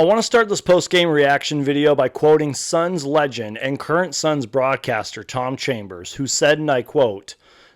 I want to start this post-game reaction video by quoting Suns legend and current Suns broadcaster Tom Chambers, who said, and I quote,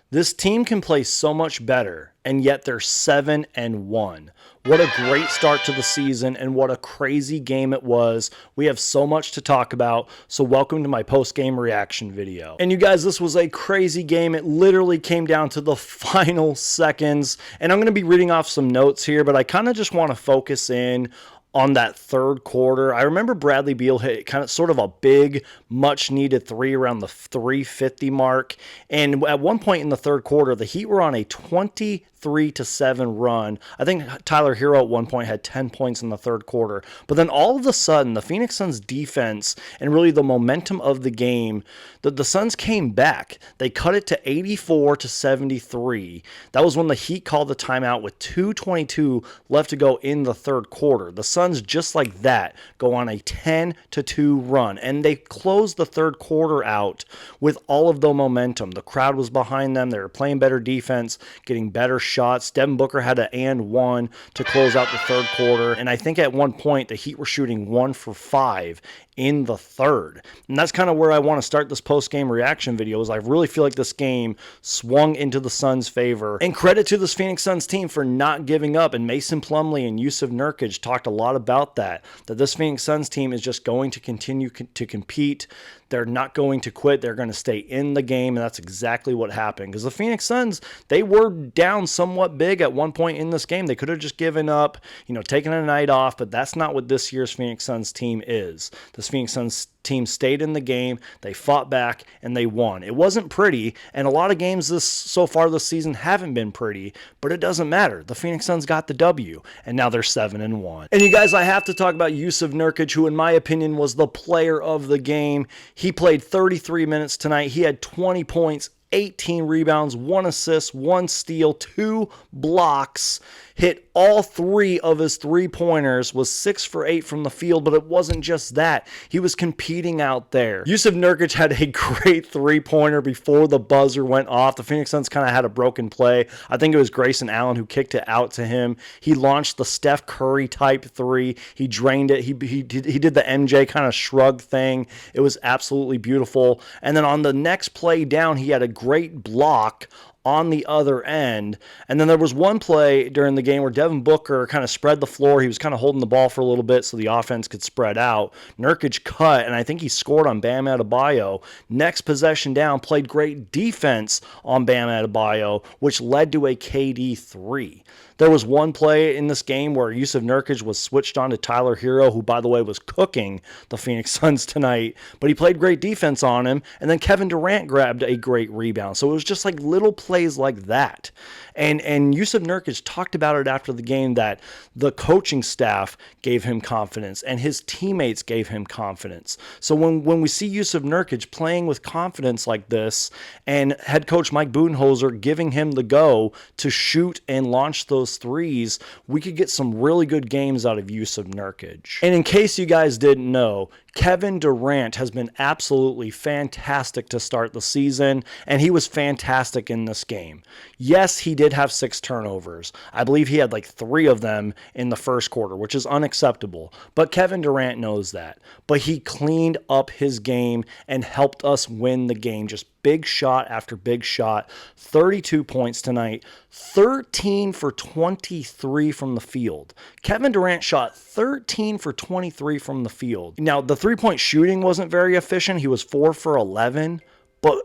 "This team can play so much better, and yet they're 7-1. What a great start to the season, and what a crazy game it was. We have so much to talk about, so welcome to my post-game reaction video." And you guys, this was a crazy game. It literally came down to the final seconds, and I'm going to be reading off some notes here, but I kind of just want to focus in on that third quarter. I remember Bradley Beal hit kind of sort of a big, much needed three around the 350 mark. And at one point in the third quarter, the Heat were on a 23-7 run. I think Tyler Hero at one point had 10 points in the third quarter. But then all of a sudden, the Phoenix Suns defense and really the momentum of the game, the Suns came back. They cut it to 84-73. That was when the Heat called the timeout with 2:22 left to go in the third quarter. The Suns, just like that, go on a 10-2 run, and they closed the third quarter out with all of the momentum. The crowd was behind them. They were playing better defense, getting better shots. Devin Booker had an and one to close out the third quarter, and I think at one point the Heat were shooting 1 for 5 in the third. And that's kind of where I want to start this post-game reaction video, is I really feel like this game swung into the Suns' favor. And credit to this Phoenix Suns team for not giving up. And Mason Plumlee and Yusuf Nurkic talked a lot about that this Phoenix Suns team is just going to continue to compete. They're not going to quit. They're going to stay in the game, and that's exactly what happened. Because the Phoenix Suns, they were down somewhat big at one point in this game. They could have just given up, taken a night off, but that's not what this year's Phoenix Suns team is. This Phoenix Suns team stayed in the game, they fought back, and they won. It wasn't pretty, and a lot of games so far this season haven't been pretty, but it doesn't matter. The Phoenix Suns got the W, and now they're 7-1. And you guys, I have to talk about Jusuf Nurkic, who in my opinion was the player of the game. He played 33 minutes tonight. He had 20 points, 18 rebounds, 1 assist, 1 steal, 2 blocks, hit all 3 of his three-pointers, was 6 for 8 from the field, but it wasn't just that. He was competing out there. Jusuf Nurkic had a great three-pointer before the buzzer went off. The Phoenix Suns kind of had a broken play. I think it was Grayson Allen who kicked it out to him. He launched the Steph Curry type three. He drained it. He did the MJ kind of shrug thing. It was absolutely beautiful. And then on the next play down, he had a great block on the other end. And then there was one play during the game where Devin Booker kind of spread the floor. He was kind of holding the ball for a little bit so the offense could spread out. Nurkic cut, and I think he scored on Bam Adebayo. Next possession down, played great defense on Bam Adebayo, which led to a KD 3. There was one play in this game where Yusuf Nurkic was switched on to Tyler Hero, who, by the way, was cooking the Phoenix Suns tonight, but he played great defense on him, and then Kevin Durant grabbed a great rebound. So it was just like little plays like that. And Yusuf Nurkic talked about it after the game, that the coaching staff gave him confidence and his teammates gave him confidence. So when we see Yusuf Nurkic playing with confidence like this, and head coach Mike Budenholzer giving him the go to shoot and launch those threes, we could get some really good games out of Yusuf Nurkic. And in case you guys didn't know, Kevin Durant has been absolutely fantastic to start the season, and he was fantastic in this game. Yes, he did have 6 turnovers. I believe he had like 3 of them in the first quarter, which is unacceptable. But Kevin Durant knows that. But he cleaned up his game and helped us win the game. Just big shot after big shot. 32 points tonight. 13 for 23 from the field. Kevin Durant shot 13 for 23 from the field. Now, the three-point shooting wasn't very efficient. He was 4 for 11. But,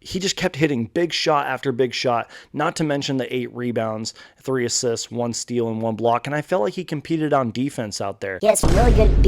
he just kept hitting big shot after big shot, not to mention the 8 rebounds, 3 assists, 1 steal, and 1 block. And I felt like he competed on defense out there. He had some really good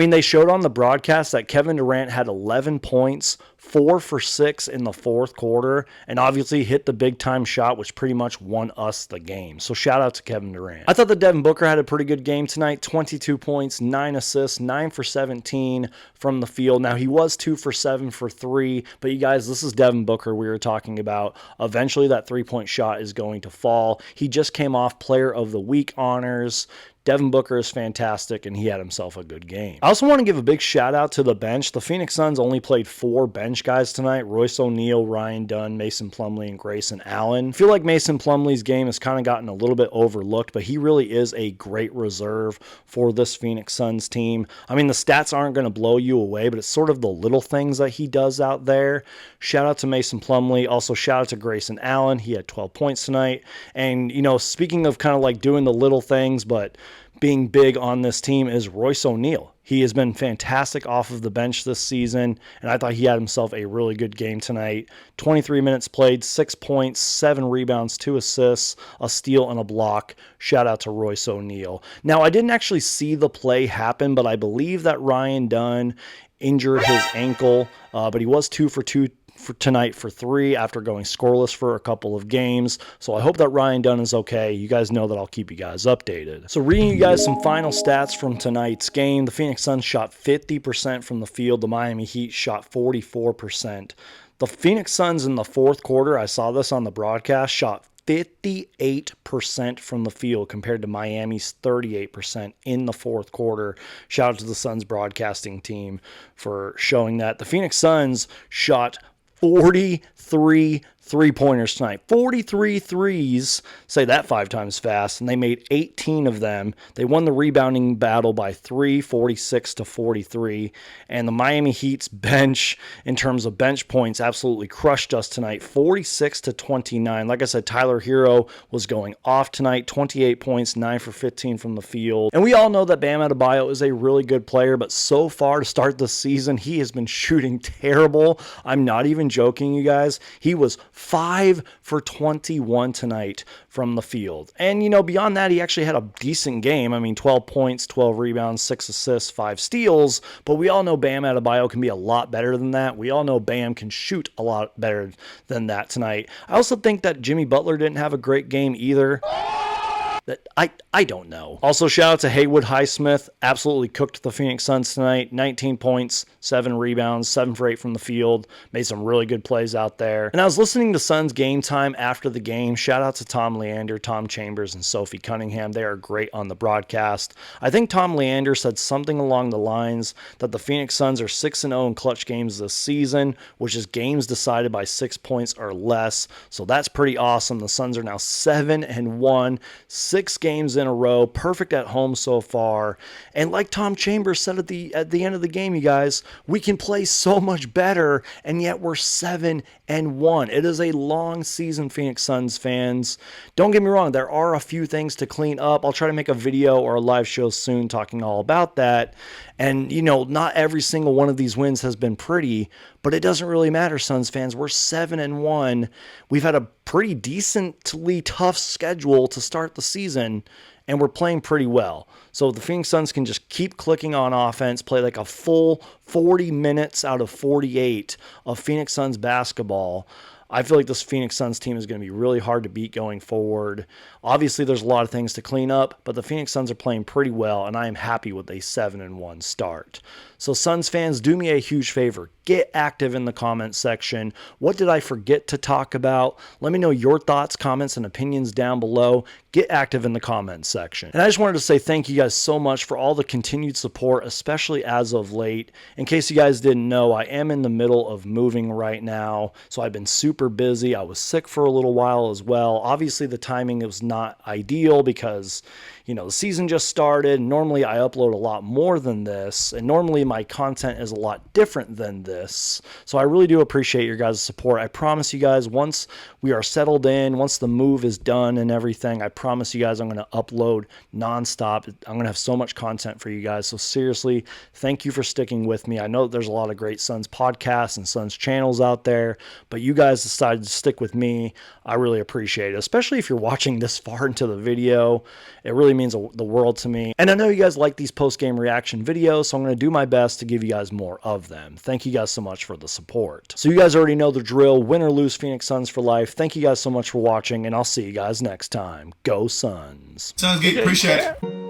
they showed on the broadcast that Kevin Durant had 11 points, 4 for 6 in the fourth quarter, and obviously hit the big-time shot, which pretty much won us the game. So shout out to Kevin Durant. I thought that Devin Booker had a pretty good game tonight. 22 points, 9 assists, 9 for 17 from the field. Now, he was 2 for 7 for 3, but you guys, this is Devin Booker we were talking about. Eventually, that three-point shot is going to fall. He just came off Player of the Week honors. Devin Booker is fantastic, and he had himself a good game. I also want to give a big shout out to the bench. The Phoenix Suns only played 4 bench guys tonight: Royce O'Neal, Ryan Dunn, Mason Plumlee, and Grayson Allen. I feel like Mason Plumlee's game has kind of gotten a little bit overlooked, but he really is a great reserve for this Phoenix Suns team. I mean, the stats aren't going to blow you away, but it's sort of the little things that he does out there. Shout out to Mason Plumlee. Also, shout out to Grayson Allen. He had 12 points tonight. And, you know, speaking of kind of like doing the little things, but being big on this team, is Royce O'Neal. He has been fantastic off of the bench this season, and I thought he had himself a really good game tonight. 23 minutes played, 6 points, 7 rebounds, 2 assists, a steal, and a block. Shout out to Royce O'Neal. Now, I didn't actually see the play happen, but I believe that Ryan Dunn injured his ankle, but he was 2 for 2 for tonight for 3 after going scoreless for a couple of games. So I hope that Ryan Dunn is okay. You guys know that I'll keep you guys updated. So reading you guys some final stats from tonight's game, the Phoenix Suns shot 50% from the field. The Miami Heat shot 44%. The Phoenix Suns in the fourth quarter, I saw this on the broadcast, shot 58% from the field compared to Miami's 38% in the fourth quarter. Shout out to the Suns broadcasting team for showing that. The Phoenix Suns shot 43 three-pointers tonight. 43 threes. Say that 5 times fast. And they made 18 of them. They won the rebounding battle by 3, 46-43. And the Miami Heat's bench, in terms of bench points, absolutely crushed us tonight. 46-29. Like I said, Tyler Hero was going off tonight. 28 points, 9 for 15 from the field. And we all know that Bam Adebayo is a really good player, but so far to start the season, he has been shooting terrible. I'm not even joking, you guys. He was 5 for 21 tonight from the field. And, you know, beyond that, he actually had a decent game. I mean, 12 points, 12 rebounds, 6 assists, 5 steals. But we all know Bam Adebayo can be a lot better than that. We all know Bam can shoot a lot better than that tonight. I also think that Jimmy Butler didn't have a great game either. I don't know. Also, shout out to Haywood Highsmith. Absolutely cooked the Phoenix Suns tonight. 19 points, 7 rebounds, 7 for 8 from the field. Made some really good plays out there. And I was listening to Suns Game Time after the game. Shout out to Tom Leander, Tom Chambers, and Sophie Cunningham. They are great on the broadcast. I think Tom Leander said something along the lines that the Phoenix Suns are 6-0 in clutch games this season, which is games decided by 6 points or less. So that's pretty awesome. The Suns are now 7-1, 6 games in a row, perfect at home so far. And like Tom Chambers said at the end of the game, you guys, we can play so much better, and yet we're 7-1. It is a long season, Phoenix Suns fans. Don't get me wrong, there are a few things to clean up. I'll try to make a video or a live show soon talking all about that. And, you know, not every single one of these wins has been pretty, but it doesn't really matter, Suns fans. We're 7-1. We've had a pretty decently tough schedule to start the season, and we're playing pretty well. So if the Phoenix Suns can just keep clicking on offense, play like a full 40 minutes out of 48 of Phoenix Suns basketball, I feel like this Phoenix Suns team is going to be really hard to beat going forward. Obviously, there's a lot of things to clean up, but the Phoenix Suns are playing pretty well, and I am happy with a 7-1 start. So Suns fans, do me a huge favor. Get active in the comments section. What did I forget to talk about? Let me know your thoughts, comments, and opinions down below. Get active in the comments section. And I just wanted to say thank you guys so much for all the continued support, especially as of late. In case you guys didn't know, I am in the middle of moving right now, so I've been super busy. I was sick for a little while as well. Obviously, the timing was not ideal because, you know, the season just started. Normally, I upload a lot more than this, and normally my content is a lot different than this. So I really do appreciate your guys' support. I promise you guys, once we are settled in, once the move is done and everything, I promise you guys I'm going to upload nonstop. I'm going to have so much content for you guys. So seriously, thank you for sticking with me. I know that there's a lot of great Suns podcasts and Suns channels out there, but you guys decided to stick with me. I really appreciate it, especially if you're watching this far into the video. It really means the world to me. And I know you guys like these post-game reaction videos, so I'm going to do my best to give you guys more of them. Thank you guys so much for the support. So you guys already know the drill. Win or lose, Phoenix Suns for life. Thank you guys so much for watching, and I'll see you guys next time. Go Suns. Sounds good. Appreciate it.